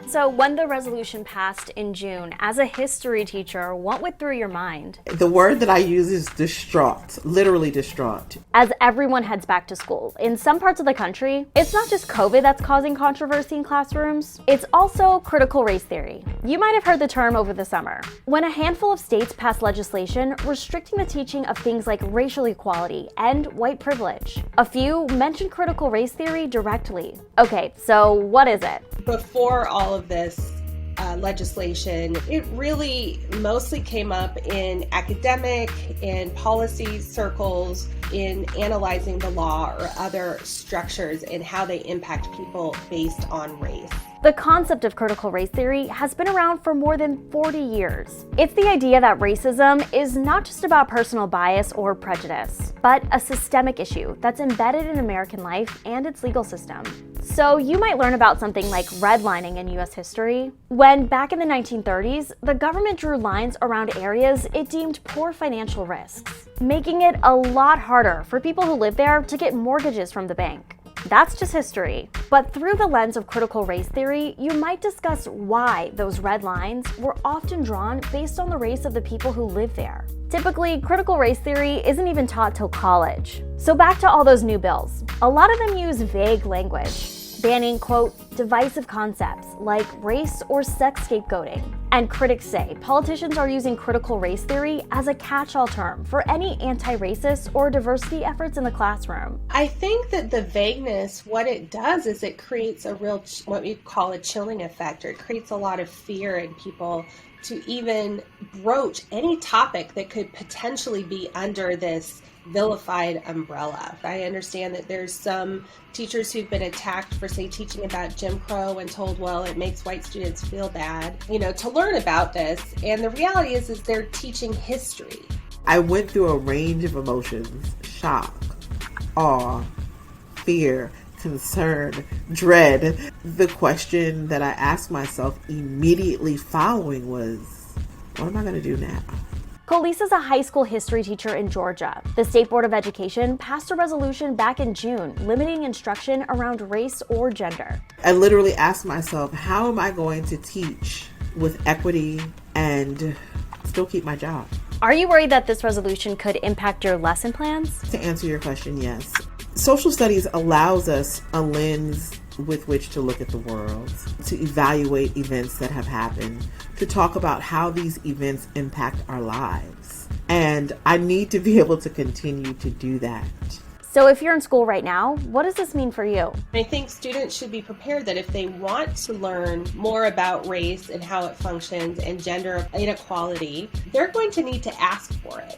So when the resolution passed in June, as a history teacher, what went through your mind? The word that I use is distraught, literally distraught. As everyone heads back to school, in some parts of the country, it's not just COVID that's causing controversy in classrooms, it's also critical race theory. You might have heard the term over the summer. When a handful of states passed legislation restricting the teaching of things like racial equality and white privilege. A few mentioned critical race theory directly. Okay, so what is it? Before all of this legislation, it really mostly came up in academic and policy circles in analyzing the law or other structures and how they impact people based on race. The concept of critical race theory has been around for more than 40 years. It's the idea that racism is not just about personal bias or prejudice, but a systemic issue that's embedded in American life and its legal system. So you might learn about something like redlining in US history, when back in the 1930s, the government drew lines around areas it deemed poor financial risks, making it a lot harder for people who live there to get mortgages from the bank. That's just history. But through the lens of critical race theory, you might discuss why those red lines were often drawn based on the race of the people who live there. Typically, critical race theory isn't even taught till college. So back to all those new bills. A lot of them use vague language, banning, quote, divisive concepts like race or sex scapegoating. And critics say politicians are using critical race theory as a catch-all term for any anti-racist or diversity efforts in the classroom. I think that the vagueness, what it does is it creates a real, what we call a chilling effect, or it creates a lot of fear in people to even broach any topic that could potentially be under this vilified umbrella. I understand that there's some teachers who've been attacked for, say, teaching about Jim Crow and told, well, it makes white students feel bad, to learn about this. And the reality is they're teaching history. I went through a range of emotions: shock, awe, fear, concern, dread. The question that I asked myself immediately following was, what am I going to do now? Khalisa's a high school history teacher in Georgia. The State Board of Education passed a resolution back in June limiting instruction around race or gender. I literally asked myself, how am I going to teach with equity and still keep my job? Are you worried that this resolution could impact your lesson plans? To answer your question, yes. Social studies allows us a lens with which to look at the world, to evaluate events that have happened, to talk about how these events impact our lives. And I need to be able to continue to do that. So if you're in school right now, what does this mean for you? I think students should be prepared that if they want to learn more about race and how it functions and gender inequality, they're going to need to ask for it.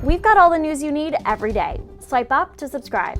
We've got all the news you need every day. Swipe up to subscribe.